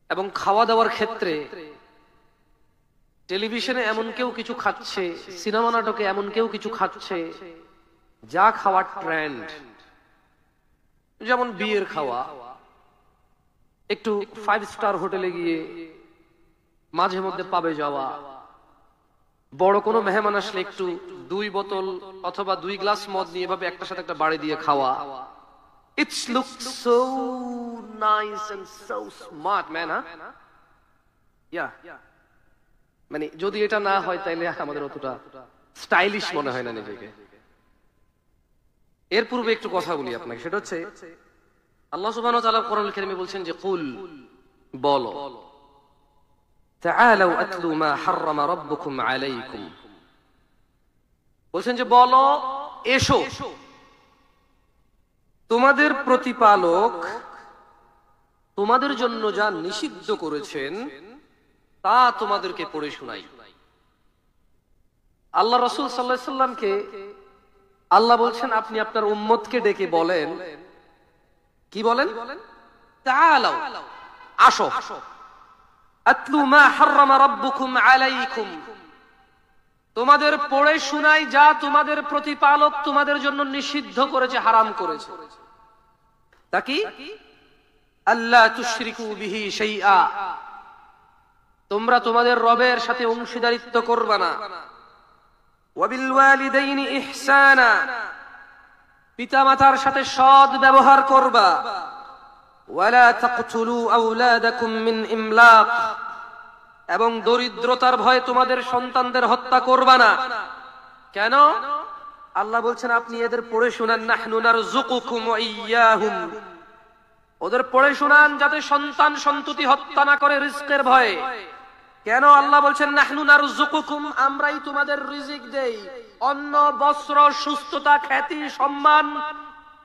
এবং খাওয়া দাওয়ার ক্ষেত্রে টেলিভিশনে এমন কেউ কিছু খাচ্ছে, সিনেমা নাটকে এমন কেউ কিছু খাচ্ছে যা খাওয়ার ট্রেন্ড, যেমন বিয়ের খাওয়া, একটু 5 স্টার হোটেলে গিয়ে মাঝে মধ্যে পাবে যাওয়া, বড় কোনো মেহমান আসলে একটু 2 বোতল অথবা 2 গ্লাস মদ নিয়ে ভাবে একটার সাথে একটা বাড়ি দিয়ে খাওয়া। It looks so nice and so smart, man, huh? Yeah. মানে যদি এটা না হয় তাইলে আমাদের অতটা স্টাইলিশ মনে হয় না নিজেকে। এর পূর্বে একটু কথা বলি আপনাকে, সেটা হচ্ছে আল্লাহ সুবহানাহু ওয়া তাআলা কোরআনুল কারীমে বলছেন যে কুল, বলো, তাআলাউ আতলু মা হাররামা রাব্বুকুম আলাইকুম, বলছেন যে বলো, এসো, তোমাদের প্রতিপালক তোমাদের জন্য যা নিষিদ্ধ করেছেন তা তোমাদেরকে পড়ে শোনাই। আল্লাহ রাসূল সাল্লাল্লাহু আলাইহি সাল্লামকে আল্লাহ বলছেন আপনি আপনার উম্মতকে ডেকে বলেন, কি বলেন? তাআলাউ, আসো, আতলু মা হাররামা রাব্বুকুম আলাইকুম, তোমাদের পড়ে শোনাই যা তোমাদের প্রতিপালক তোমাদের জন্য নিষিদ্ধ করেছে, হারাম করেছে। তা কি? আল্লাহ তুশরিকু বিহি শাইআ, তোমরা তোমাদের রবের সাথে অংশীদারিত্ব করবে না। ওয়াবিল ওয়ালিদাইনি ইহসানা, পিতামাতার সাথে সৎ ব্যবহার করবা। ওয়ালা তাকতুলু আওলাদাকুম মিন ইমলাক, এবং দরিদ্রতার ভয়ে তোমাদের সন্তানদের হত্যা করবা না। কেন? আল্লাহ বলছেন আপনি এদের পড়ে শুনান, নাহনু নারযুকুকুম ওয়া ইয়্যাহুম, ওদের পড়ে শুনান যাতে সন্তান সন্ততি হত্যা না করে রিজকের ভয়ে। কেন আল্লাহ বলছেন নাহনু নারযুকুকুম, আমরাই তোমাদের রিজিক দেই, অন্ন বস্ত্র সুস্থতা খ্যাতি সম্মান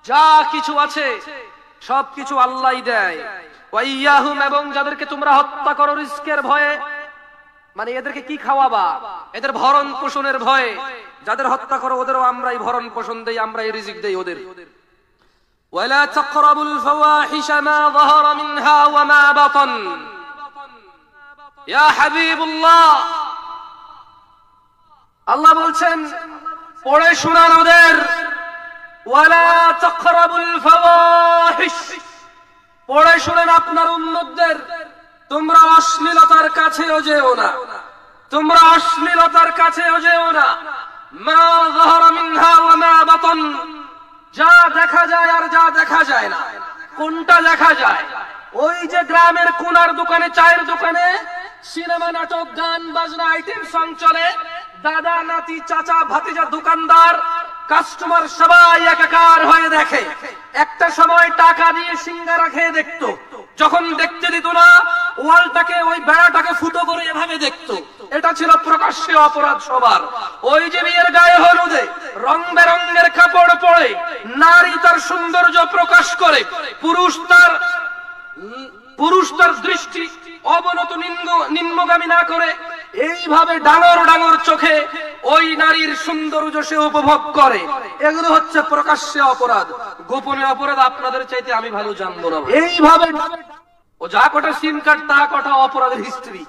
যা কিছু আছে সবকিছু আল্লাহই দেয়। ওয়া ইয়্যাহুম, এবং যাদেরকে তোমরা হত্যা করো রিজকের ভয়ে, মানে এদেরকে কি খাওয়াবা? এদের ভরণ পোষণের ভয়ে যাদের হত্যা করো ওদেরও আমরাই ভরণ পোষণ দেই, আমরাই রিজিক দেই ওদের। ওয়ালা তাকরাবুল ফাওয়াহিশা মা যাহারা মিনহা ওয়া মা বাতান, ইয়া হাবিবুল্লাহ, আল্লাহ বলছেন পড়ে শোনান ওদের, ওয়ালা তাকরাবুল ফাওয়াহিশ, পড়ে শুনেন আপনার উম্মতদের, তোমরা অশ্লীলতার কাছেও যেও না, তোমরা অশ্লীলতার কাছেও যেও না। মা যাহারা মিনহা ওয়া মা বাতান, যা দেখা যায় আর যা দেখা যায় না। কোনটা দেখা যায়? ওই যে গ্রামের কোনার দোকানে, চায়ের দোকানে সিনেমা নাটক গান বাজনা আইটেম সং চলে, দাদা নাতি চাচা ভাতিজা দোকানদার কাস্টমার সবাই একাকার হয়ে দেখে। একটা সময় টাকা দিয়ে সিঙ্গারা খেয়ে দেখতো, যখন দেখতে দিত না ওয়ালটাকে, ওই বেড়াটাকে ফুটো করে এভাবে দেখতো। এটা ছিল প্রকাশ্যে অপরাধ সবার। ওই যে বিয়ের গায়ে হলুদে রং বেরঙের কাপড় পরে নারী তার সৌন্দর্য প্রকাশ করে, পুরুষ তার দৃষ্টি অবনত নিম্নগামী না করে এইভাবে ডাঙর ডাঙর চোখে ওই নারীর সৌন্দর্য সে উপভোগ করে। এগুলো হচ্ছে প্রকাশ্যে অপরাধ। গোপনে অপরাধ আপনাদের চাইতে আমি ভালো জানবো না। এইভাবে ও যা কটা সিম কার্ড তা কটা অপরাধের হিস্ট্রি,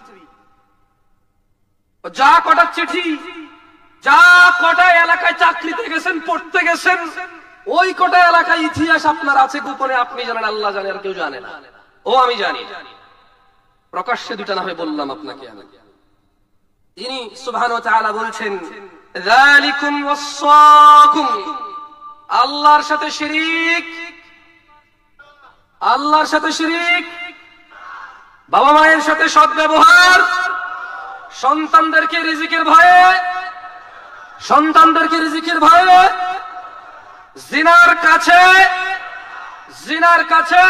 যা কটা চিঠি, যা কটা এলাকায় চাকরিতে গেছেন পড়তে গেছেন, ওই কটা এলাকায় ইতিহাস আপনার আছে, গোপনে আপনি জানেন, আল্লাহ জানে, আর কেউ জানে না। ও আমি জানি, প্রকাশ্যে দুটা না হয় বললাম আপনাকে আমি। তিনি সুবহানাহু ওয়া তাআলা বলছেন যালিকুম ওয়াসাকুম, আল্লাহর সাথে শিরিক, আল্লাহর সাথে শিরিক, বাবা মায়ের সাথে সদ্ব্যবহার, সন্তানদেরকে রিজিকের ভয়ে, সন্তানদেরকে রিজিকের ভয়ে, জিনার কাছে, জিনার কাছে,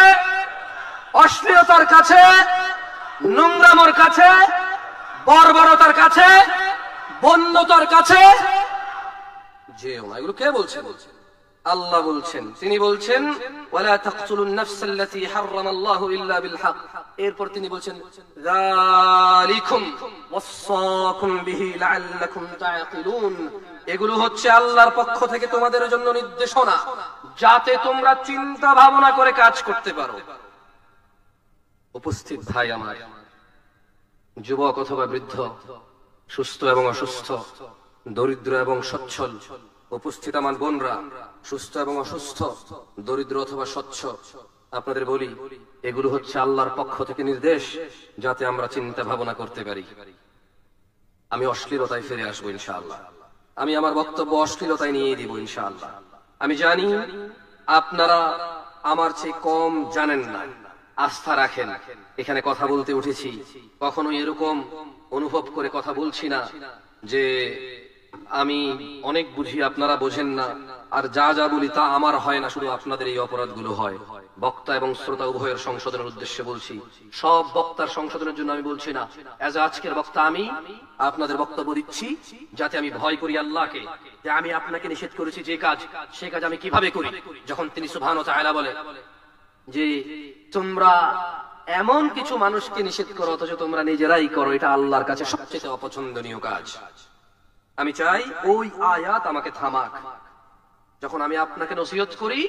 অশ্লীলতার কাছে, নোংরামোর কাছে, বর্বরতার কাছে, বন্যতার কাছে যেও না। এগুলো কে বলছেন? আল্লাহ বলছেন। তিনি বলছেন ওয়ালা তাকতুলুন নাফসাল্লাতী হারামাল্লাহু ইল্লা বিল হক। এরপর তিনি বলছেন যালিকুম ওয়াসাকুম বিহি লাআল্লাকুম তাআকিলুন, এগুলো হচ্ছে আল্লাহর পক্ষ থেকে তোমাদের জন্য নির্দেশনা, যাতে তোমরা চিন্তা ভাবনা করে কাজ করতে পারো। উপস্থিত ভাই আমার, যুবক অথবা বৃদ্ধ, সুস্থ এবং অসুস্থ, দরিদ্র এবং সচ্ছল, উপস্থিত আমার বোনরা, সুস্থ এবং অসুস্থ, দরিদ্র অথবা স্বচ্ছ, আপনাদের বলি, এগুলো হচ্ছে আল্লাহর পক্ষ থেকে নির্দেশ, যাতে আমরা চিন্তা ভাবনা করতে পারি। আমি অশ্লীলতায় ফিরে আসবো ইনশাআল্লাহ। আমি আমার বক্তব্য অশ্লীলতায় নিয়ে দিব ইনশাআল্লাহ। আমি জানি আপনারা আমার চেয়ে কম জানেন না, আস্থা রাখেন। এখানে কথা বলতে উঠেছি, কখনো এরকম অনুভব করে কথা বলছি না যে আমি অনেক বুঝি আপনারা বোঝেন না, আর যা যা বলি তা আমার হয় না, শুধু আপনাদের এই অপরাধগুলো হয়। বক্তা এবং শ্রোতা উভয়ের সংশোধনের উদ্দেশ্যে বলছি, সব বক্তার সংশোধনের জন্য আমি বলছি না। এজ আজকের বক্তা আমি আপনাদের বক্তব্য দিচ্ছি, যাতে আমি ভয় করি আল্লাহকে, যে আমি আপনাকে নিষেধ করেছি যে কাজ, সে কাজ আমি কিভাবে করি। যখন তিনি সুবহানাহু ওয়া তাআলা বলে যে তোমরা এমন কিছু মানুষকে নিষেধ করো অথচ তোমরা নিজেরাই করো, এটা আল্লাহর কাছে সবচেয়ে অপছন্দনীয় কাজ। আমি চাই ওই আয়াত আমাকে থামাক, যখন আমি আপনাকে নসিহত করি,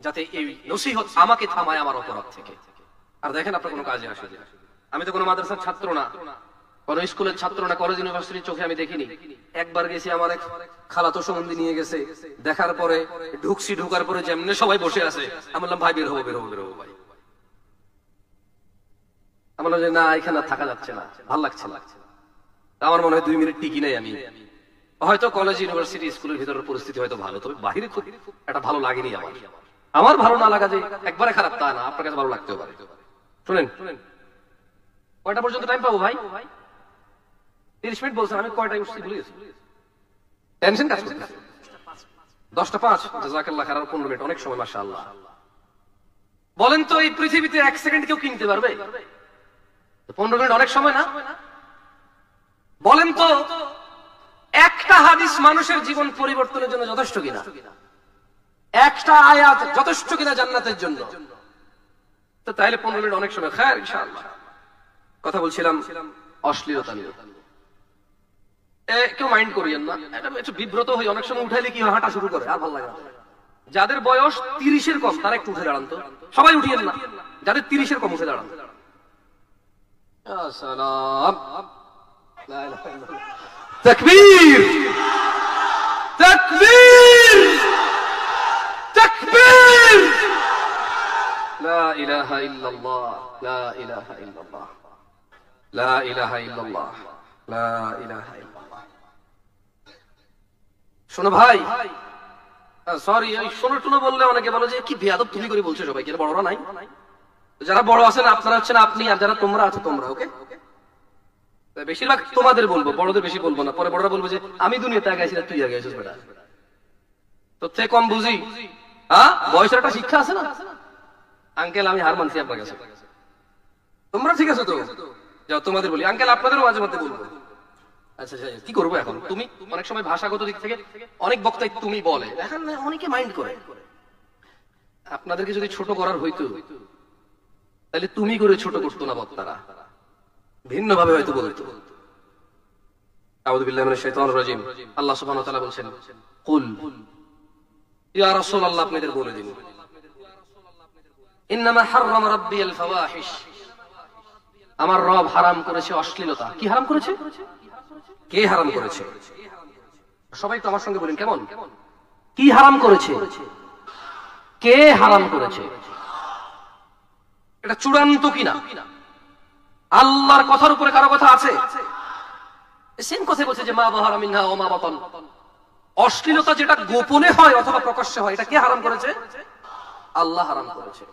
যাতে এই নসিহত আমাকে থামায় আমার অপরাধ থেকে। আর দেখেন আপনার কোনো কাজে আসে। আমি তো কোনো মাদ্রাসার ছাত্র না, কোন স্কুলের ছাত্র না, কলেজ ইউনিভার্সিটির চোখে আমি দেখিনি। একবার গেছি, আমার এক খালাতো সম্বন্ধী নিয়ে গেছে, দেখার পরে ঢুকছি, ঢুকার পরে যেমনি সবাই বসে আছে, আমি বললাম ভাই বের হবো বের হবো বের হবো ভাই। আমার যে না, এখানে থাকা যাচ্ছে না, ভাল লাগছে না। আমার মনে হয় 2 মিনিট টিকি নাই আমি। হয়তো কলেজ ইউনিভার্সিটি স্কুলের ভিতরের পরিস্থিতি হয়তো ভালো, তবে বাহিরে খুব এটা ভালো লাগেনি আমার। আমার ভালো না লাগা যে একবারে খারাপ তা না, আপনার কাছে ভালো লাগতেও পারে। শুনেন, কয়টা পর্যন্ত টাইম পাবো ভাই? 30 মিনিট বলছেন, আমি কয়টায় উঠছি ভুলে গেছি। টেনশন কাজ করতেছে। 10:05, জাযাকাল্লাহ খাইর। 15 মিনিট অনেক সময়, মাশাআল্লাহ। বলেন তো, এই পৃথিবীতে 1 সেকেন্ড কেউ কিনতে পারবে? 15 মিনিট অনেক সময় না? বলেন তো, একটা হাদিস মানুষের জীবন পরিবর্তনের জন্য যথেষ্ট কিনা? একটা আয়াত যথেষ্ট কিনা জান্নাতের জন্য? তো তাইলে 15 মিনিট অনেক সময়। খায়র ইনশাআল্লাহ। কথা বলছিলাম অশ্লীলতা নিয়ে। কেউ মাইন্ড করিয়েন না, এটা একটু বিব্রত হই অনেক সময়। উঠাইলে কি হাঁটা শুরু করে, আর ভালো লাগে না। যাদের বয়স 30-এর কম তারা একটু উঠে দাঁড়ান তো, সবাই উঠিয়েন না। যাদের 30-এর কম উঠে দাঁড়ান। আসসালাম, লা ইলাহা ইল্লাল্লাহ, তাকবীর তাকবীর তাকবীর, লা ইলাহা ইল্লাল্লাহ লা ইলাহা ইল্লাল্লাহ লা ইলাহা ইল্লাল্লাহ লা ইলাহা ইল্লাল্লাহ। শোনো ভাই, সরি, ওই শোনো টুনো বললে অনেকে বলে যে কি বেয়াদব তুমি করে বলছো সবাইকে, বড়রা নাই। যারা বড় আছেন আপনারা হচ্ছেন আপনি, আর যারা তোমরা আছো তোমরা। ওকে, বেশিরভাগ তোমাদের বলবো, বড়দের বেশি বলবো না। পরে বড়রা বলবো যে আমি দুনিয়াতে আগে আছি, তুই আগে আছিস বেটা, তোর থেকে কম বুঝি। হ্যাঁ, বয়সের একটা শিক্ষা আছে না? আঙ্কেল আমি হার মানছি আপনার কাছে, তোমরা ঠিক আছে তো যাও, তোমাদের বলি। আঙ্কেল আপনাদেরও মাঝে মধ্যে বলবো। আচ্ছা কি করবো এখন? তুমি অনেক সময় ভাষাগত দিক থেকে অনেক বক্তাই তুমি বলে, এখন অনেকে মাইন্ড করে। আপনাদেরকে যদি ছোট করার হইতো তাহলে তুমি করে ছোট করতো না, বক্তারা ভিন্ন ভাবে হয়তো বলতো। আউযু বিল্লাহি মিনাশ শাইতানির রাজিম। আল্লাহ সুবহানাহু ওয়া তাআলা বলেন, কুল ইয়া রাসূলুল্লাহ, আপনাদের বলে দিন, ইন্নামা হাররামা রাব্বিয়াল ফাওয়াহিশ, আমার রব হারাম করেছে অশ্লীলতা। কি হারাম করেছে? কে হারাম করেছে? সবাই তো আমার সঙ্গে বলেন, কেমন? কি হারাম করেছে? কে হারাম করেছে? এটা চূড়ান্ত কিনা? আল্লাহর কথার উপরে কারো কথা আছে? সেম কথা বলছে যে মা বাহারা মিনহা ওয়া মা বাতান। অশ্লীলতা যেটা গোপনে হয় অথবা প্রকাশ্যে হয়, এটা কে হারাম করেছে? আল্লাহ হারাম করেছে।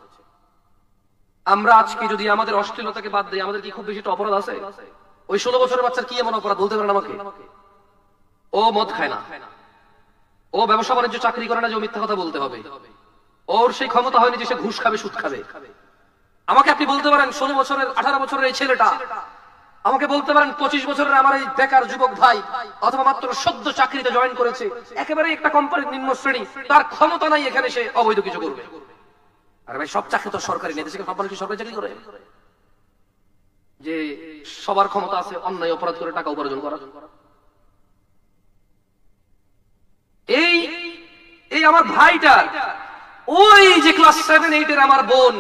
আমরা আজকে যদি আমাদের অশ্লীলতাকে বাদ দিই, আমাদের কি খুব বেশি অপরাধ আছে? ওই 16 বছরের বাচ্চার কি এমন অপরাধ বলতে পারেন আমাকে? ও মদ খায় না, ও ব্যবসা বাণিজ্য চাকরি করে না যে ও মিথ্যা কথা বলতে হবে, ওর সেই ক্ষমতা হয়নি যে সে ঘুষ খাবে, সুদ খাবে। আমাকে আপনি বলতে পারেন 16 বছরের 18 বছরের এই ছেলেটা, আমাকে বলতে পারেন 25 বছরের আমার এই বেকার যুবক ভাই, অথবা মাত্র সদ্য চাকরিতে জয়েন করেছে, একেবারে একটা কোম্পানির নিম্ন শ্রেণী, তার ক্ষমতা নাই এখানে সে অবৈধ কিছু করবে। আরে ভাই, সব চাকরি তো সরকারি নেই, দেশে সব মানুষ সরকারি চাকরি করে? যে সবার ক্ষমতা আছে অন্যায় অপরাধ করে টাকা উপার্জন করা? এই আমার ভাইটা, ওই যে ক্লাস 7-8 এর আমার বোন,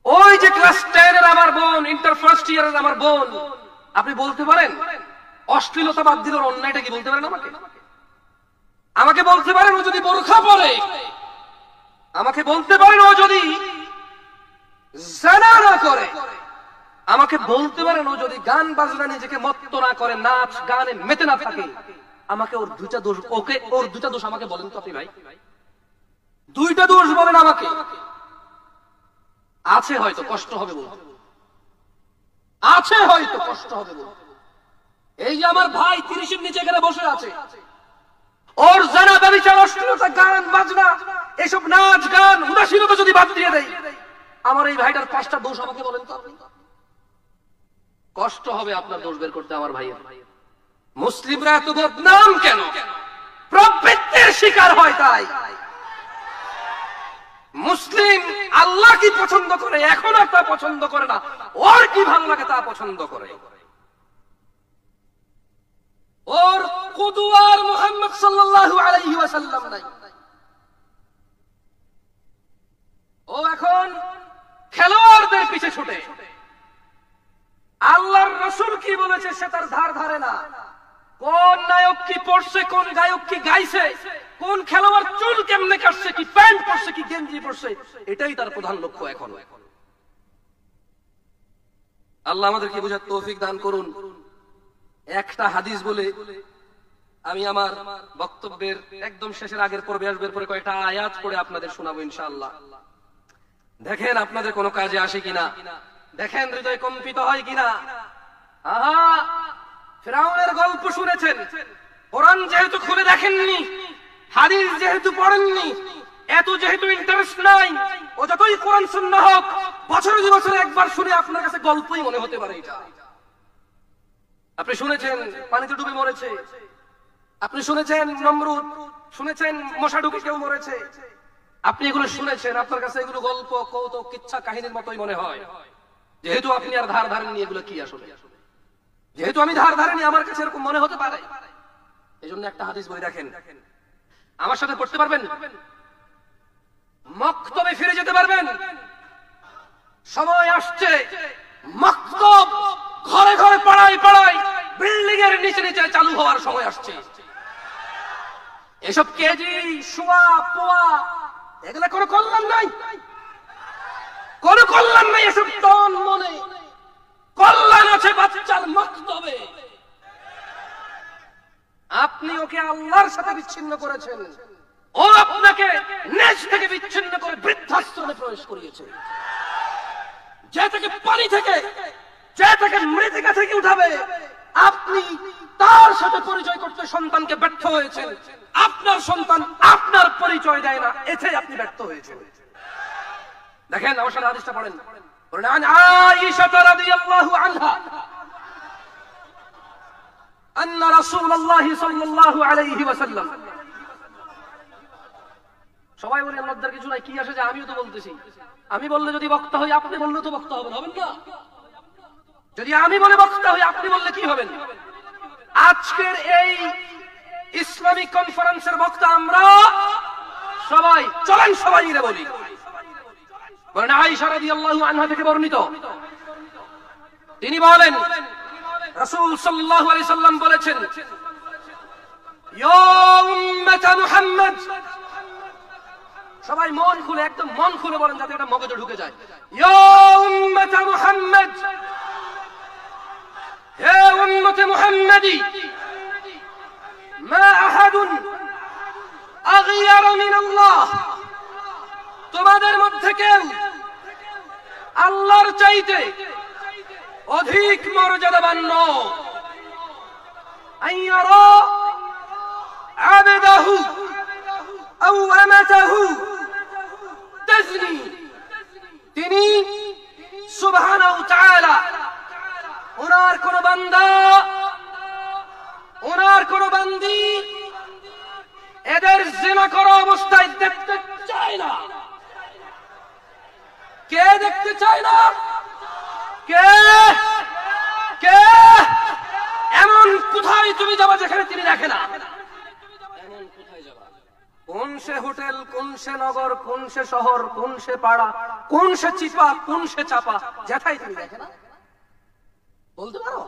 ওই যে ক্লাস 10 এর আমার বোন, ইন্টার ফার্স্ট ইয়ারের আমার বোন, আপনি বলতে পারেন অশ্লীলতা বাদ দিল অন্যায়টা কি বলতে পারেন? আমাকে বলতে পারেন ও যদি বোরখা পরে, আমাকে বলতে পারেন ও যদি জিনা না করে, আমাকে বলতে পারেন ও যদি গান বাজনা নিজেকে মত্ত না করে, নাচ গানে মেতে না থাকে, আমাকে ওর দুইটা দোষ, ওকে ওর দুইটা দোষ আমাকে বলেন তো আপনি ভাই, দুইটা দোষ বলেন আমাকে। আছে হয়তো কষ্ট হবে বলতে, আছে হয়তো কষ্ট হবে বলতে। এই যে আমার ভাই 30-এর নিচে এখানে বসে আছে, ওর জানা ব্যভিচার, অশ্লীলতা, গান বাজনা, এসব নাচ গান উদাসীনতা যদি বাদ দিয়ে দেয়, আমার এই ভাইটার 5টা দোষ আমাকে বলেন তো আপনি। কষ্ট হবে আপনার দোষ বের করতে আমার ভাইয়ের। মুসলিমরা এত বদনাম কেন? প্রবৃত্তির শিকার হয় তাই। মুসলিম আল্লাহ কি পছন্দ করে এখন আর তা পছন্দ করে না, ওর কি ভালো লাগে তা পছন্দ করে। ওর কুদওয়ার মুহাম্মদ সাল্লাল্লাহু আলাইহি ওয়াসাল্লাম নাই, ও এখন খেলোয়াড়দের পিছে ছুটে। আল্লাহর রাসূল কি বলেছে সে তার ধার ধারে না। কোন নায়ক কি পড়ছে, কোন গায়ক কি গাইছে, কোন খেলোয়াড় চুল কেমনে কাটছে, কি প্যান্ট পরছে, কি গেঞ্জি পরছে, এটাই তার প্রধান লক্ষ্য এখন। আল্লাহ আমাদেরকে বোঝার তৌফিক দান করুন। একটা হাদিস বলে আমি আমার বক্তব্যের একদম শেষের আগের পর্বে আসবার পরে কয়েকটা আয়াত পড়ে আপনাদের শোনাবো ইনশাআল্লাহ। দেখেন আপনাদের কোনো কাজে আসে কিনা, দেখেন হৃদয় কম্পিত হয় কিনা। আহা, ফিরাউনের গল্প শুনেছেন, কোরআন যেহেতু খুলে দেখেননি, হাদিস যেহেতু পড়েননি, এত যেহেতু ইন্টারেস্ট নাই, ও যতই কোরআন সুন্নাহ হোক, বছরে 2 বছরে একবার শুনে আপনার কাছে গল্পই মনে হতে পারে এটা। আপনি শুনেছেন পানিতে ডুবে মরেছে, আপনি শুনেছেন নমরুদ, শুনেছেন মশা ঢুকে কেউ মরেছে, আপনি এগুলো শুনেছেন, আপনার কাছে এগুলো গল্প, কৌতুক, কিচ্ছা কাহিনীর মতোই মনে হয়। যেহেতু আপনি আর ধার ধারেননি, এগুলো কি আসলে, যেহেতু আমি ধার ধারেনি, আমার কাছে এরকম মনে হতে পারে। এই জন্য একটা হাদিস বলে দেখেন, আমার সাথে পড়তে পারবেন, মক্তবে ফিরে যেতে পারবেন। সময় আসছে মক্তব ঘরে ঘরে, পাড়ায় পাড়ায়, বিল্ডিং এর নিচে নিচে চালু হওয়ার সময় আসছে। এসব কেজি, সোয়া, পোয়া, এগুলা কোনো কল্যাণ নাই, কোনো কল্যাণ নাই। এসব টন মনে কল্যাণ আছে বাচ্চার মক্তবে। আপনি ওকে আল্লাহর সাথে বিচ্ছিন্ন করেছেন, ও আপনাকে নেজ থেকে বিচ্ছিন্ন করে বৃদ্ধাশ্রমে প্রবেশ করিয়েছে। যে থেকে পানি থেকে, যে থেকে মৃত্তিকা থেকে উঠাবে, আপনি তার সাথে পরিচয় করতে সন্তানকে ব্যর্থ হয়েছেন। আপনার সন্তান আপনার পরিচয় দেয় না, এতে আপনি ব্যর্থ হয়েছেন। দেখেন আমার সাথে হাদিসটা পড়েন। عن عائشة رضي الله عنها أن رسول الله صلى الله عليه وسلم, সবাই বলে লজ্জার কিছু নাই, কি আসে যে আমিও তো বলতেছি। আমি বললে যদি বক্তা হই, আপনি বললে তো বক্তা হবেন, হবেন না? যদি আমি বলে বক্তা হই, আপনি বললে কি হবেন? আজকের এই ইসলামিক কনফারেন্সের বক্তা আমরা সবাই। চলেন সবাই মিলে বলি। বলেন আয়েশা রাদিয়াল্লাহু আনহা থেকে বর্ণিত, তিনি বলেন রাসূল সাল্লাল্লাহু আলাইহি সাল্লাম বলেছেন, ইয়া উম্মাত মুহাম্মদ, সবাই মন খুলে, একদম মন খুলে বলেন যাতে এটা মগজে ঢুকে যায়। ইয়া উম্মাত মুহাম্মদ, হে উম্মত মুহাম্মাদি, মা আহাদুন আগয়ার মিন আল্লাহ, তোমাদের মধ্যে কেউ আল্লাহর চাইতে অধিক মর্যাদাবান নয়। আইয়ারা আবদাহু আও আমাতাহু তাজনি, তিনি সুবহানাহু ওয়া তাআলা ওনার কোন বান্দা, ওনার কোন বান্দি এদের জিনা করা অবস্থায় দেখতে চায় না। কে দেখতে চায় না? কে কে? এমন কোথায় তুমি যাবা যেখানে তিনি দেখে না? এমন কোথায় যাবা? কোন সে হোটেল, কোন সে নগর, কোন সে শহর, কোন সে পাড়া, কোন সে চিপা কোন সে চাপা জ্যাঠাই তুমি দেখে না? বলতে পারো?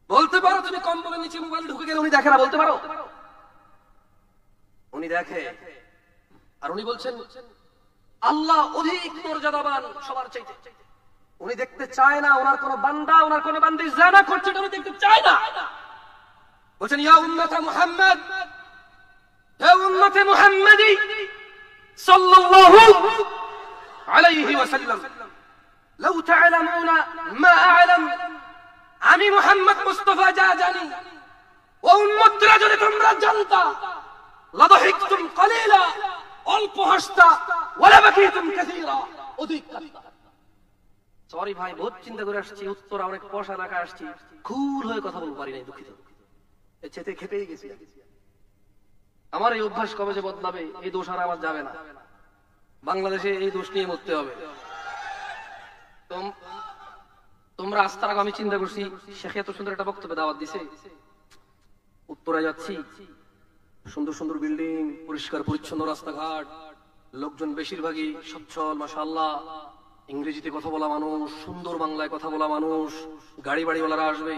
বলতে পারো তুমি কম্বলের নিচে মোবাইল ঢুকে গেলে উনি দেখে না? বলতে পারো? উনি দেখে। আর উনি বলছেন আল্লাহ অধিক মর্যাদাবান সবার চাইতে। উনি দেখতে চায় না ওনার কোন বান্দা ওনার কোন বান্দি জিনা করছে, উনি দেখতে চায় না। বলছেন ইয়া উম্মতে মুহাম্মদ, হে উম্মতে মুহাম্মদি সাল্লাল্লাহু আলাইহি ওয়াসাল্লাম, লাউ তা'লামুনা মা আ'লাম, আমি মুহাম্মদ মুস্তাফা যা জানি ও উম্মতরা যদি তোমরা জানতা, লাদহিকতুম কলিলা, অল্প হাসতা, ওয়ালা বাকিতুম কাসীরা, অধিক কাঁদতা। সরি ভাই, বহুত চিন্তা করে আসছি, উত্তর অনেক পয়সা রাখা আসছি, খুল হয়ে কথা বলতে পারি নাই, দুঃখিত। চেতে খেপেই গেছি। আমার এই অভ্যাস কবে যে বদলাবে, এই দোষ আর আমার যাবে না। বাংলাদেশে এই দোষ নিয়ে মরতে হবে। তোমরা আসতে আগে আমি চিন্তা করছি, শেখ এত সুন্দর একটা বক্তব্য দাওয়াত দিছে, উত্তরে যাচ্ছি, সুন্দর সুন্দর বিল্ডিং, পরিষ্কার পরিচ্ছন্ন রাস্তাঘাট, লোকজন বেশিরভাগই সচ্ছল, মাশাআল্লাহ, ইংরেজিতে কথা বলা মানুষ, সুন্দর বাংলায় কথা বলা মানুষ, গাড়ি বাড়িওয়ালারা আসবে।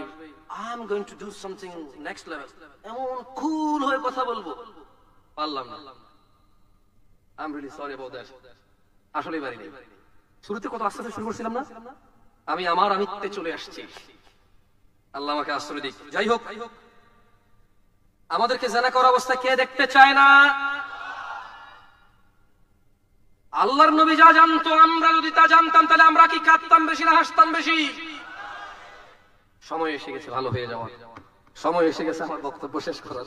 I am going to do something next level, এমন কুল হয়ে কথা বলবো, পারলাম না। I am really sorry about that. আসলে পারি নাই। শুরুতে কত আস্তে আস্তে শুরু করছিলাম না, আমি আমার আমিত্বে চলে আসছি। আল্লাহ আমাকে আশ্রয় দিক। যাই হোক, আমাদেরকে জানা করা অবস্থা কে দেখতে চায় না? আল্লাহর নবী যা জানতো, আমরা যদি তা জানতাম তাহলে আমরা কি কাঁদতাম বেশি না হাসতাম বেশি? সময় এসে গেছে ভালো হয়ে যাওয়ার, সময় এসে গেছে আমার বক্তব্য শেষ করার।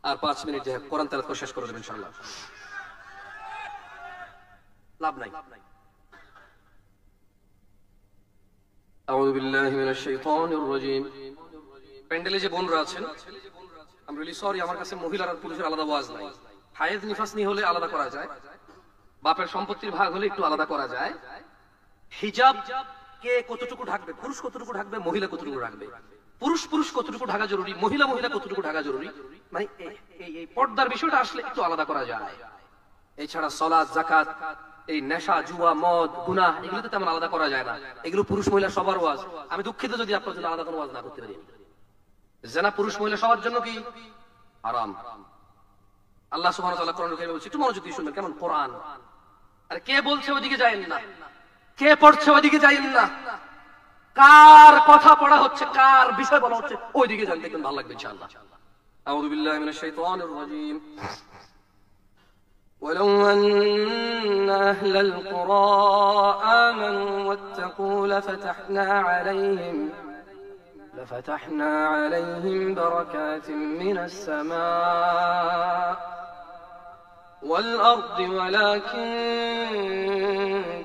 আর 5 মিনিট যে কোরআন তেলাওয়াত করে শেষ করে দেবেন ইনশাআল্লাহ, লাভ নাই। আউযু বিল্লাহি মিনাশ শাইতানির রাজীম। প্যান্ডেলে যে বোনরা আছেন, আই এম রিয়েলি সরি, আমার কাছে মহিলার আর পুরুষের আলাদা ওয়াজ নাই। হায়েজ নিফাস নি হলে আলাদা করা যায়, বাপের সম্পত্তির ভাগ হলে একটু আলাদা করা যায়। হিজাব কে কতটুকু ঢাকবে, পুরুষ কতটুকু ঢাকবে, মহিলা কতটুকু ঢাকবে, পুরুষ পুরুষ কতটুকু ঢাকা জরুরি, মহিলা মহিলা কতটুকু ঢাকা জরুরি, মানে এই পর্দার বিষয়টা আসলে একটু আলাদা করা যায়। এছাড়া সালাত, যাকাত, এই নেশা, জুয়া, মদ, গুনাহ, এগুলোতে তেমন আলাদা করা যায় না। এগুলো পুরুষ মহিলা সবার ওয়াজ। আমি দুঃখিত যদি আপনার জন্য আলাদা কোনো ওয়াজ না করতে পারি। জানা পুরুষ মহিলা সবার জন্য কি হারাম। আল্লাহ সুবহানাহু ওয়া তাআলা কোরআনুল কারীমে বলছে, একটু মনোযোগ দিয়ে শুনবেন কেমন কোরআন। আর কে বলছে ওইদিকে যায়েন না, কে পড়ছে ওইদিকে যায়েন না, কার কথা পড়া হচ্ছে, কার বিষয় বলা হচ্ছে, ওইদিকে যান, দেখবেন ভালো লাগবে ইনশাআল্লাহ। আউযু বিল্লাহি মিনাশ শাইতানির রাজীম। ولو أن أهل القرى آمنوا واتقوا لفتحنا عليهم بركات من السماء والأرض ولكن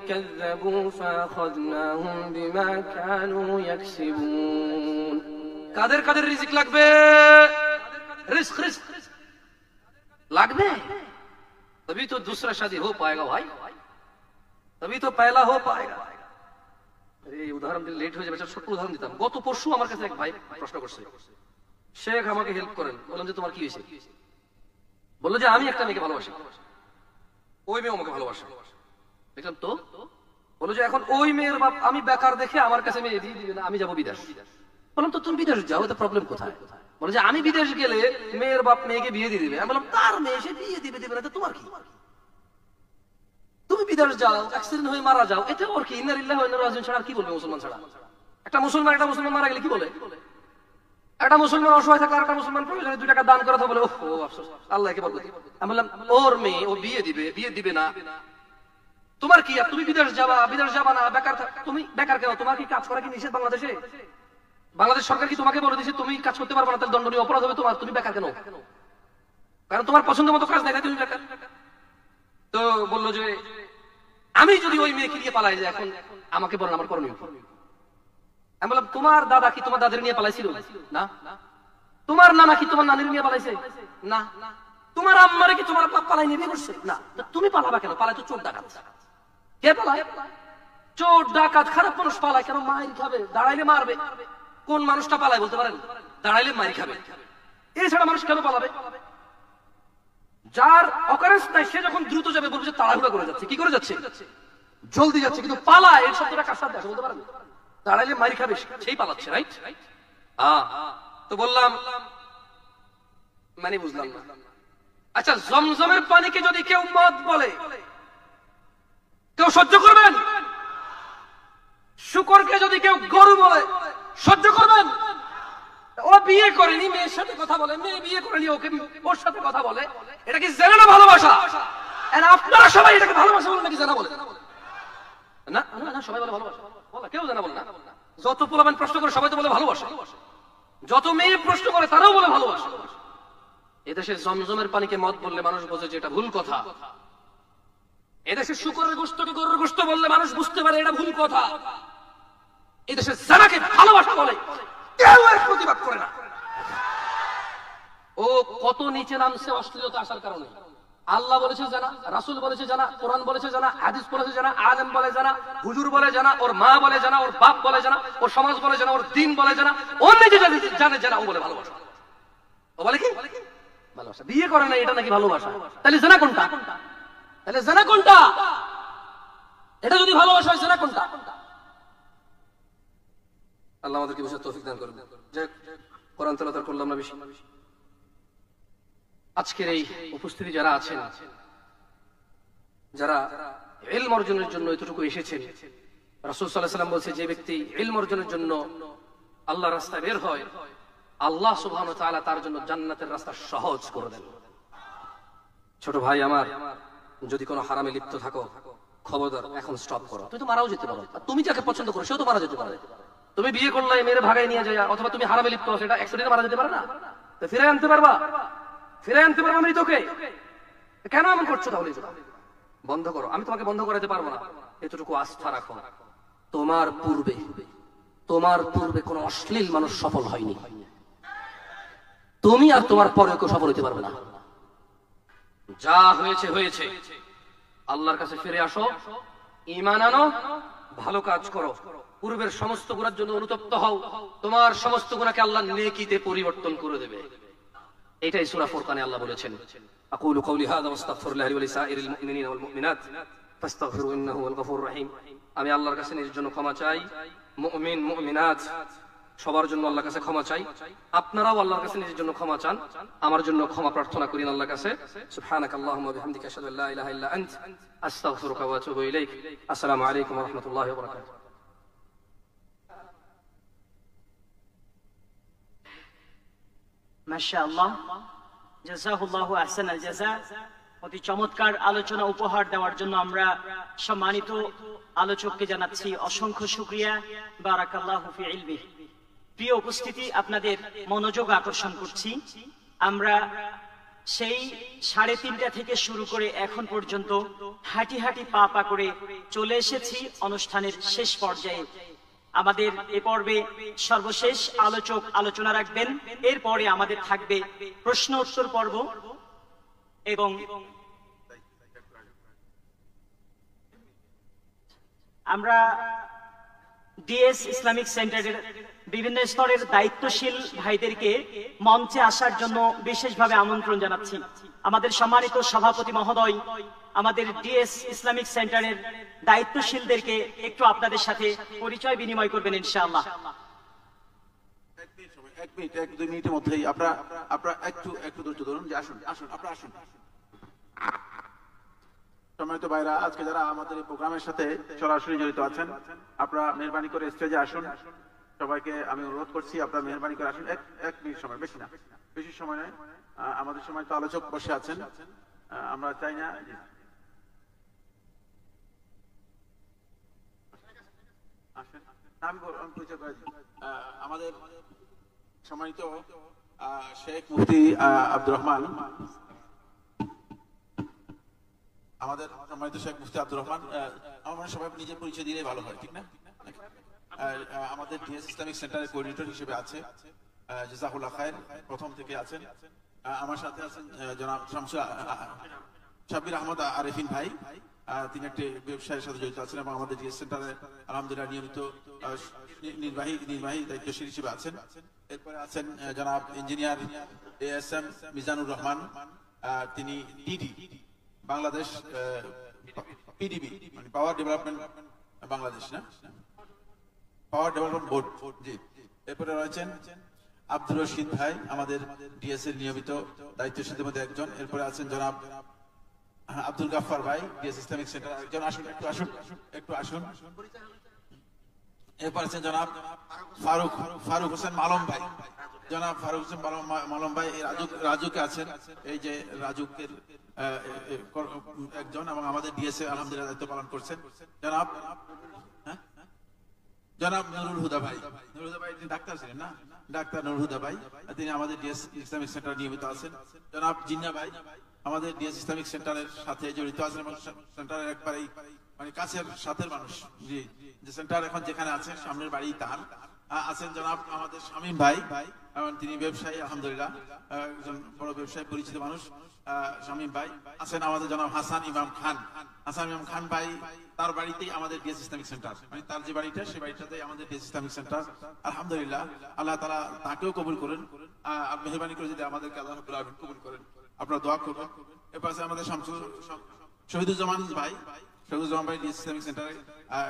كذبوا فأخذناهم بما كانوا يكسبون। কাদের কাদের রিজিক লাগবে? রিস্ক লাগবে, तभी तो दूसरा शादी हो पाएगा भाई, तभी तो पहला हो पाएगा। এই উদাহরণ দিলে লেট হয়ে যাবে, ছোট্ট উদাহরণ দিতাম। গত পরশু আমার কাছে এক ভাই প্রশ্ন করছে, শেখ আমাকে হেল্প করেন। বললাম যে তোমার কি হয়েছে? বললো যে আমি একটা মেয়েকে ভালোবাসি, ওই মেয়ে আমাকে ভালোবাসে। দেখলাম তো, বললো যে এখন ওই মেয়ের বাপ আমি বেকার দেখে আমার কাছে মেয়ে দিয়ে দিবে না, আমি যাবো বিদেশ। বললাম তো তুমি বিদেশ যাও, এতে প্রবলেম কোথায়? বলে যে আমি বিদেশ গেলে মেয়ের বাপ মেয়েকে বিয়ে দিয়ে দিবে। আমি বললাম তার মেয়ে সে বিয়ে দিবে না, তোমার কি? তুমি বিদেশ যাও, অ্যাক্সিডেন্ট হয়ে মারা যাও, এটা ওর কি? ইন্না লিল্লাহি ওয়া ইন্না ইলাইহি রাজিউন ছাড়া কি বলবে মুসলমান ছাড়া? একটা মুসলমান মারা গেলে কি বলে? একটা মুসলমান অসহায় থাকলে একটা মুসলমান প্রয়োজনে 2 টাকা দান করে তো বলে ওহ আফসোস, আল্লাহকে বরকত। আমি বললাম ওর মেয়ে ও বিয়ে দিবে না, তোমার কি? তুমি বিদেশ যাবা না, বেকার তুমি বেকার কেন? তোমার কি কাজ করা কি নিষেধ বাংলাদেশে? বাংলাদেশ সরকার কি তোমাকে বলে দিয়েছে তুমি কাজ করতে পারবে না, তাহলে দণ্ডনীয় অপরাধ হবে তোমার? তুমি বেকার কেন? কারণ তোমার পছন্দ মতো কাজ নাই, তুমি বেকার। তো বললো যে আমি যদি ওই মেয়েকে নিয়ে পালাই যায়, এখন আমাকে বলেন আমার করণীয় কি? আমি বললাম তোমার দাদা কি তোমার দাদের নিয়ে পালাইছিল? না। তোমার নানা কি তোমার নানির নিয়ে পালাইছে? না। তোমার আম্মারে কি তোমার বাপ পালাই নিয়ে বিয়ে করছে? না। তুমি পালাবা কেন? পালাই তো চোর ডাকাত। কে পালায়? চোর ডাকাত, খারাপ মানুষ পালায় কেন? মাইর খাবে, দাঁড়াইলে মারবে। কোন মানুষটা পালায় বলতে পারেন? দাঁড়াইলে মাইর খাবে। এছাড়া মানুষ কেন পালাবে? যার অকারেন্স নাই সে যখন দ্রুত যাবে বলবে যে তাড়াহুড়া করে যাচ্ছে। কি করে যাচ্ছে? জলদি যাচ্ছে, কিন্তু পালায় এই শব্দটা কার সাথে আসে বলতে পারবেন? দাঁড়াইলে মারি খাবে সেই পালাচ্ছে, রাইট? তো বললাম মানে বুঝলাম না। আচ্ছা, জমজমের পানিকে যদি কেউ মদ বলে কেউ সহ্য করবেন? শুকরকে যদি কেউ গরু বলে সহ্য করবেন? ও বিয়ে করেনি, মেয়ের সাথে কথা বলে, মেয়ে বিয়ে করেনি, ওকে ওর সাথে কথা বলে, এটা কি জেনা না ভালোবাসা? আপনারা সবাই এটাকে ভালোবাসা বলেন নাকি জেনা বলে? না না, সবাই বলে ভালোবাসা, বলে কেউ জেনা বলে না। যত পোলাপান প্রশ্ন করে সবাই তো বলে ভালোবাসা, যত মেয়ে প্রশ্ন করে তারাও বলে ভালোবাসা। এদেশে জমজমের পানিকে মদ বললে মানুষ বোঝে যে এটা ভুল কথা। এদেশে শুকরের গোশতকে গরুর গোশত বললে মানুষ বুঝতে পারে এটা ভুল কথা। এদেশে জানাকে ভালোবাসা বলে কেউ এর প্রতিবাদ করে না। ও কত নিচে নামছে অশ্লীলতা আসার কারণে। আল্লাহ বলেছে জানা, রাসূল বলেছে জানা, কোরআন বলেছে জানা, হাদিস বলেছে জানা, আলেম বলে জানা, হুজুর বলে জানা, ওর মা বলে জানা, ওর বাপ বলে জানা, ওর সমাজ বলে জানা, ওর দিন বলে জানা, ওর নিজে জানে জানা, ও বলে ভালোবাসা। ও বলে কি ভালোবাসা? বিয়ে করে না, এটা নাকি ভালোবাসা? তাহলে জানা কোনটা? তাহলে জানা কোনটা? এটা যদি ভালোবাসা হয় জানা কোনটা? আল্লাহ আমাদেরকে বুঝার তৌফিক দান করুন। যে কোরআন তেলাওয়াত করলাম না বেশি। আজকের এই উপস্থিতি যারা আছেন, যারা ইলম অর্জনের জন্য এতটুকু এসেছেন, রাসূল সাল্লাল্লাহু আলাইহি ওয়াসাল্লাম বলছে যে ব্যক্তি ইলম অর্জনের জন্য আল্লাহর রাস্তায় বের হয়, আল্লাহ সুবহানাহু ওয়া তাআলা তার জন্য জান্নাতের রাস্তা সহজ করে দেন। ছোট ভাই আমার, যদি কোনো হারামে লিপ্ত থাকো খবরদার এখন স্টপ করো। তুমি তো মারাও যেতে পারো, তুমি যাকে পছন্দ করো সেও তো মারা যেতে পারে। তুমি বিয়ে করলে মেয়ের ভাগায় নিয়ে যায়, অথবা তুমি হারামে লিপ্ত আছো, এটা অ্যাক্সিডেন্টে মারা যেতে পারে না? তো ফিরে আনতে পারবা? ফিরে আনতে পারবা মৃতকে? কেন এমন করছো? তাহলে বন্ধ করো। আমি তোমাকে বন্ধ করাতে পারবো না, এতটুকু আস্থা রাখো। তোমার পূর্বে কোন অশ্লীল মানুষ সফল হয়নি, তুমি আর তোমার পরে কেউ সফল হতে পারবে না। যা হয়েছে হয়েছে, আল্লাহর কাছে ফিরে আসো, ঈমান আনো, ভালো কাজ করো, পূর্বের সমস্ত গুনাহের জন্য অনুতপ্ত হও, তোমার সমস্ত গুনাহকে আল্লাহ নেকিতে পরিবর্তন করে দেবে। এটাই সূরা ফুরকানে আল্লাহ বলেছেন, আকুলু কওলি হাযা ওয়াস্তাগফিরুল্লাহ লি ওয়া লিসাইরিল মুমিনিনা ওয়াল মুমিনাত ফাস্তাগফিরু ইন্নাহু ওয়াল গফুরুর রহিম। আমি আল্লাহর কাছে নিজের জন্য ক্ষমা চাই, মুমিন মুমিনাত সবার জন্য আল্লাহর কাছে ক্ষমা চাই। আপনারাও আল্লাহর কাছে নিজের জন্য ক্ষমা চান, আমার জন্য ক্ষমা প্রার্থনা করেন আল্লাহর কাছে। সুবহানাকাল্লাহুম্মা ওয়া বিহামদিকা আশহাদু আল্লা ইলাহা ইল্লা আনতা আস্তাগফিরুকা ওয়া আতুবু ইলাইক। আসসালামু আলাইকুম ওয়া রাহমাতুল্লাহি ওয়া বারাকাতুহু। মাশাআল্লাহ, জাযাহুল্লাহু আহসানাল জাযা। অতি চমৎকার আলোচনা উপহার দেওয়ার জন্য আমরা সম্মানিত আলোচককে জানাচ্ছি অসংখ্য শুকরিয়া। বারাকাল্লাহু ফি ইলমিহি। প্রিয় উপস্থিতি, আপনাদের মনোযোগ আকর্ষণ করছি, আমরা সেই 3:30 থেকে শুরু করে এখন পর্যন্ত হাঁটি হাঁটি পা পা করে চলে এসেছি অনুষ্ঠানের শেষ পর্যায়ে। আমাদের এ পর্বে সর্বশেষ আলোচক আলোচনা রাখবেন, এরপরে আমাদের থাকবে প্রশ্ন উত্তর পর্ব এবং আমরা ডিএস ইসলামিক সেন্টারের বিভিন্ন স্তরের দায়িত্বশীল ভাইদেরকে মঞ্চে আসার জন্য বিশেষভাবে আমন্ত্রণ জানাচ্ছি। আমাদের সম্মানিত সভাপতি মহোদয় আমাদের ডিএস ইসলামিক সেন্টারের দায়িত্বশীলদেরকে একটু আপনাদের সাথে পরিচয় বিনিময় করবেন ইনশাআল্লাহ। এক দুই মিনিটের মধ্যেই আপনারা একটু ধৈর্য ধরুন। যে আসুন আপনারা আসুন। সম্মানিত ভাইরা, আজকে যারা আমাদের এই প্রোগ্রামের সাথে সরাসরি জড়িত আছেন, আপনারা মেহরবানি করে স্টেজে আসুন। সবাইকে আমি অনুরোধ করছি, আপনারা মেহরবানি করে আসুন। এক মিনিট সময়, বেশি না, বেশি সময় নয়। আমাদের সময় তো আলোচক বসে আছেন, আমরা চাই না। আমি পরিচয় করে দিই। আমাদের সম্মানিত শেখ মুফতি আব্দুর রহমান, আমাদের সম্মানিত শেখ মুফতি আব্দুর রহমান, আমার সবাই নিজের পরিচয় দিলে ভালো হয়, ঠিক না? আমাদের ডিএস ইসলামিক সেন্টারের কোঅর্ডিনেটর হিসেবে আছে, জাযাকুল্লাহ খায়ের, প্রথম থেকে আছেন। আমার সাথে আছেন জনাব শাব্বির আহমদ আরেফিন ভাই, তিনি একটি ব্যবসায়ের সাথে জড়িত আছেন এবং আমাদের ডিএস সেন্টারে আলহামদুলিল্লাহ নিয়মিত নির্বাহী দায়িত্বশীল হিসেবে আছেন। এরপরে আছেন জনাব ইঞ্জিনিয়ার ASM মিজানুর রহমান, তিনি ডিডি বাংলাদেশ পিডিবি মানে পাওয়ার ডেভেলপমেন্ট বাংলাদেশ, না পাওয়ার ডেভেলপমেন্ট বোর্ড। জি, এরপরে রয়েছেন আব্দুর রশিদ ভাই, আমাদের ডিএস এর নিয়মিত দায়িত্বশীলদের মধ্যে একজন। এরপরে আছেন জনাব আব্দুল গাফফার ভাই, ডিএস ইসলামিক সেন্টার একজন। আসুন একটু আসুন। এরপর আছেন জনাব ফারুক হোসেন মালম ভাই, জনাব ফারুক হোসেন মালম ভাই রাজুকে আছেন, এই যে রাজুকের একজন, এবং আমাদের ডিএসএ আলহামদুলিল্লাহ দায়িত্ব পালন করছেন জনাব নুরুল হুদা ভাই। নুরুল হুদা ভাই তিনি ডাক্তার ছিলেন, না ডাক্তার নুরুল হুদা ভাই, তিনি আমাদের ডিএস ইসলামিক সেন্টার নিয়মিত আছেন। জনাব জিন্না ভাই আমাদের ডিএস ইসলামিক সেন্টারের সাথে জড়িত আছেন এবং সেন্টারের একবারেই মানে কাছের সাথের মানুষ। জি, যে সেন্টার এখন যেখানে আছে সামনের বাড়ি তার। আছেন জনাব আমাদের শামীম ভাই, তিনি ব্যবসায়ী, আলহামদুলিল্লাহ একজন বড় ব্যবসায়ী, পরিচিত মানুষ শামীম ভাই। আছেন আমাদের জনাব হাসান ইমাম খান ভাই, তার বাড়িতেই আমাদের ডিএস ইসলামিক সেন্টার, মানে তার যে বাড়িটা সেই বাড়িটাতেই আমাদের ডিএস ইসলামিক সেন্টার। আলহামদুলিল্লাহ, আল্লাহ তাআলা তাকেও কবুল করেন, আর মেহরবানি করে যদি আমাদেরকে আল্লাহ রাব্বুল আলামিন কবুল করেন, আপনারা দোয়া করবেন। এরপর আছে আমাদের শহীদুজ্জামান ভাই ডিএস ইসলামিক সেন্টারে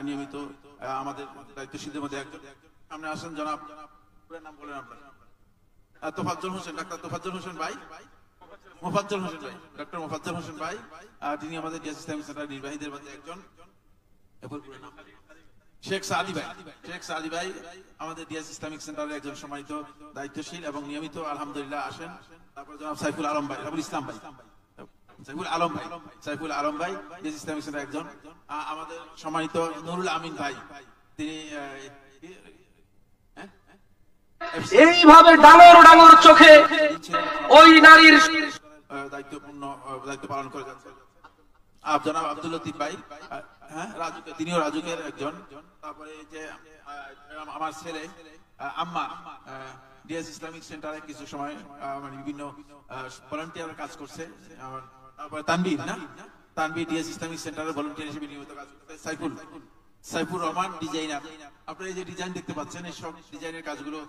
নিয়মিত আমাদের দায়িত্বশীলদের মধ্যে একজন। সামনে আসেন জনাব, নাম বলেন আপনার, তোফাজ্জল হোসেন, ডাক্তার তোফাজ্জল হোসেন ভাই, ডক্টর মোফাজ্জল হোসেন ভাই, তিনি আমাদের ডিএস ইসলামিক সেন্টার নির্বাহীদের মধ্যে একজন। শেখ সাদি ভাই আমাদের ডিএস ইসলামিক সেন্টারের একজন সম্মানিত দায়িত্বশীল এবং নিয়মিত আলহামদুলিল্লাহ আসেন। তারপর জনাব সাইফুল আলম ভাই ডিএস ইসলামিক সেন্টার একজন। আমাদের সম্মানিত নুরুল আমিন ভাই, তিনি এইভাবে ডাঙর চোখে ওই নারীর দায়িত্ব পালন করে যাচ্ছেন। জনাব আব্দুল লতিফ ভাই, তিনিও রাজুকের একজন। তারপরে যে আমার ছেলে আম্মা ডিএস ইসলামিক সেন্টারে কিছু সময় মানে বিভিন্ন ভলান্টিয়ার কাজ করছে। তারপরে তানভীর ডিএস ইসলামিক সেন্টারে ভলান্টিয়ার হিসেবে নিয়মিত কাজ করছে। সাইফুর রহমান ডিজাইনার, আপনারা এই যে ডিজাইন দেখতে পাচ্ছেন, এই সব ডিজাইনের কাজগুলো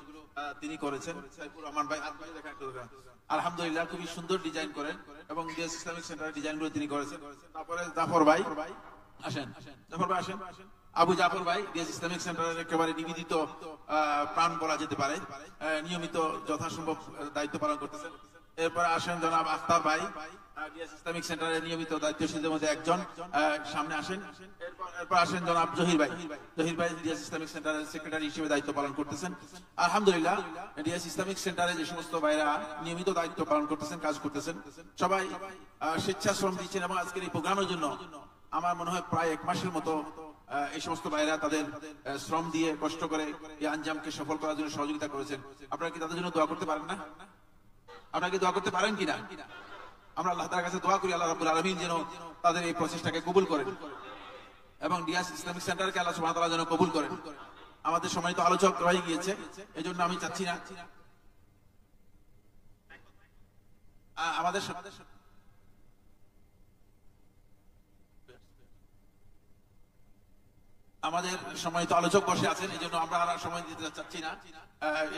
তিনি করেছেন। সাইফুর রহমান ভাই আলহামদুলিল্লাহ খুবই সুন্দর ডিজাইন করেন এবং ডিএস ইসলামিক সেন্টারের ডিজাইনগুলো তিনি করেছেন। তারপরে জাফর ভাই আসেন, আবু জাফর ভাই ডিএস ইসলামিক সেন্টারের একেবারে নিবেদিত প্রাণ বলা যেতে পারে, নিয়মিত যথাসম্ভব দায়িত্ব পালন করতেছেন। এরপরে আসেন জনাব আখতার ভাই, ডিএস ইসলামিক সেন্টারের নিয়মিত দায়িত্বশীলদের মধ্যে একজন, সামনে আসেন। এরপর আসেন জনাব জহির ভাই ডিএস ইসলামিক সেন্টারের সেক্রেটারি হিসেবে দায়িত্ব পালন করতেছেন। আলহামদুলিল্লাহ, ডিএস ইসলামিক সেন্টারে যে সমস্ত ভাইরা নিয়মিত দায়িত্ব পালন করতেছেন, কাজ করতেছেন, সবাই স্বেচ্ছাশ্রম দিচ্ছেন এবং আজকের এই প্রোগ্রামের জন্য আমার মনে হয় প্রায় 1 মাসের মতো এই সমস্ত ভাইরা তাদের শ্রম দিয়ে কষ্ট করে এই আঞ্জামকে সফল করার জন্য সহযোগিতা করেছেন। আপনারা কি তাদের জন্য দোয়া করতে পারেন না? আপনারা কি দোয়া করতে পারেন কিনা? আমরা আল্লাহ তাআলার কাছে দোয়া করি আল্লাহ রাব্বুল আলামিন যেন তাদের এই প্রচেষ্টাকে কবুল করেন এবং ডিএস ইসলামিক সেন্টারকে আল্লাহ সুবহানাহু ওয়া তাআলা যেন কবুল করেন। আমাদের সম্মানিত আলোচক রয়ে গিয়েছে, এজন্য আমি চাচ্ছি না আমাদের সম্মানিত আলোচক বসে আছেন, এই জন্য আমরা আর সময় দিতে চাচ্ছি না।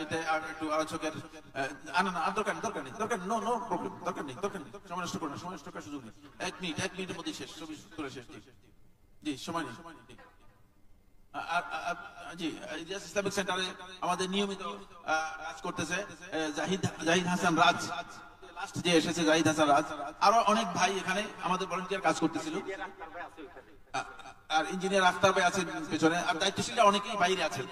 এটা একটু আলোচকের দরকার নেই, সময় নষ্ট করুন, সময় নষ্ট করার সুযোগ নেই। 1 মিনিটের মধ্যে শেষ, শেষ। জি, সময় নেই। জি, ডিএস ইসলামিক সেন্টারে আমাদের নিয়মিত কাজ করতেছে জাহিদ হাসান রাজ, লাস্ট যে এসেছে জাহিদ হাসান রাজ। আরো অনেক ভাই এখানে আমাদের ভলান্টিয়ার কাজ করতেছিল, আর ইঞ্জিনিয়ার আখতার ভাই আছেন পেছনে, আর দায়িত্বশীলরা অনেকেই বাইরে আছেন,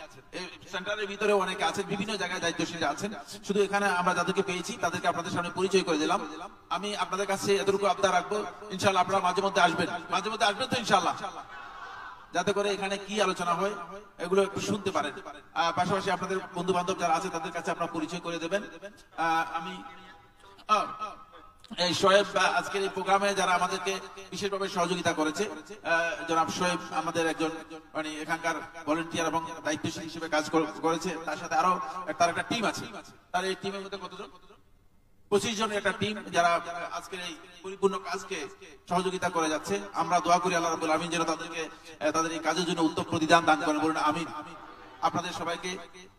সেন্টারের ভিতরে অনেকে আছেন, বিভিন্ন জায়গায় দায়িত্বশীলরা আছেন। শুধু এখানে আমরা যাদেরকে পেয়েছি তাদেরকে আপনাদের সামনে পরিচয় করে দিলাম। আমি আপনাদের কাছে এতটুকু আবদার রাখবো, ইনশাআল্লাহ আপনারা মাঝে মধ্যে আসবেন তো ইনশাআল্লাহ, যাতে করে এখানে কি আলোচনা হয় এগুলো একটু শুনতে পারেন। পাশাপাশি আপনাদের বন্ধু বান্ধব যারা আছে তাদের কাছে আপনারা পরিচয় করে দেবেন। আমি এই শোয়েব আজকের এই প্রোগ্রামে যারা আমাদেরকে বিশেষভাবে সহযোগিতা করেছে, জনাব শোয়েব আমাদের একজন মানে এখানকার ভলান্টিয়ার এবং দায়িত্বশীল হিসেবে কাজ করেছে। তার সাথে আরো তার একটা টিম আছে, তার এই টিমের মধ্যে কতজন? 25 জনের একটা টিম যারা আজকের এই পরিপূর্ণ কাজকে সহযোগিতা করে যাচ্ছে। আমরা দোয়া করি আল্লাহ রাব্বুল আলামিন যেন তাদেরকে তাদের এই কাজের জন্য উত্তম প্রতিদান দান করেন, বলুন আমিন। আপনাদের সবাইকে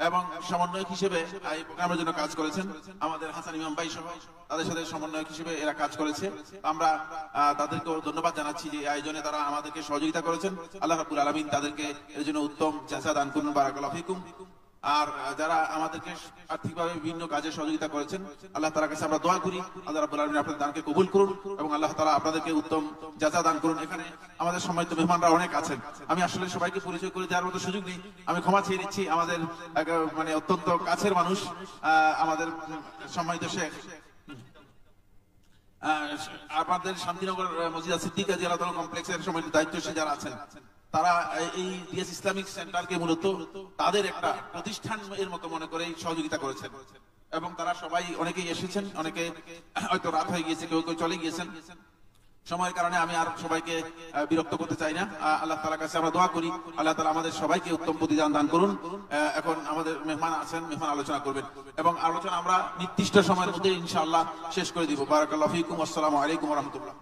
এবং সমন্বয়ক হিসেবে এই প্রোগ্রামের জন্য কাজ করেছেন আমাদের হাসান ইমাম ভাই সহ তাদের সাথে সমন্বয়ক হিসেবে এরা কাজ করেছে। আমরা তাদেরকেও ধন্যবাদ জানাচ্ছি যে আয়োজনে তারা আমাদেরকে সহযোগিতা করেছেন। আল্লাহ রাব্বুল আলামিন তাদেরকে এর জন্য উত্তম জাযা দান করুন। বারাকাল্লাহু ফিকুম। আর যারা আমাদেরকে আর্থিকভাবে বিভিন্ন কাজে সহযোগিতা করেছেন আল্লাহ তাআলার কাছে আমরা দোয়া করি আল্লাহ রাব্বুল আলামিন আপনাদের দানকে কবুল করুন এবং আল্লাহ তাআলা আপনাদেরকে উত্তম জাযা দান করুন। এখানে আমাদের সম্মানিত মেহমানরা অনেক আছেন, আমি আসলে সবাইকে পরিচয় করে দেওয়ার মতো সুযোগ নেই, আমি ক্ষমা চেয়ে নিচ্ছি। আমাদের মানে অত্যন্ত কাছের মানুষ আমাদের সম্মানিত শেখ আপনাদের শান্তিনগর মসজিদ সিদ্দিকা জেলা কমপ্লেক্সের সম্মানিত দায়িত্বশীল যারা আছেন তারা এই ডিএস ইসলামিক সেন্টারকে মূলত তাদের একটা প্রতিষ্ঠান এর মতো মনে করে সহযোগিতা করেছেন এবং তারা সবাই অনেকেই এসেছেন, অনেকে হয়তো রাত হয়ে গিয়েছে, কেউ কেউ চলে গিয়েছেন। সময়ের কারণে আমি আর সবাইকে বিরক্ত করতে চাই না। আল্লাহ তাআলার কাছে আমরা দোয়া করি আল্লাহ তাআলা আমাদের সবাইকে উত্তম প্রতিদান দান করুন। এখন আমাদের মেহমান আছেন, মেহমান আলোচনা করবেন এবং আলোচনা আমরা নির্দিষ্ট সময়ের মধ্যে ইনশাআল্লাহ শেষ করে দিব। বারাকাল্লাহু ফিকুম। আসসালামু আলাইকুম ওয়া রাহমাতুল্লাহ।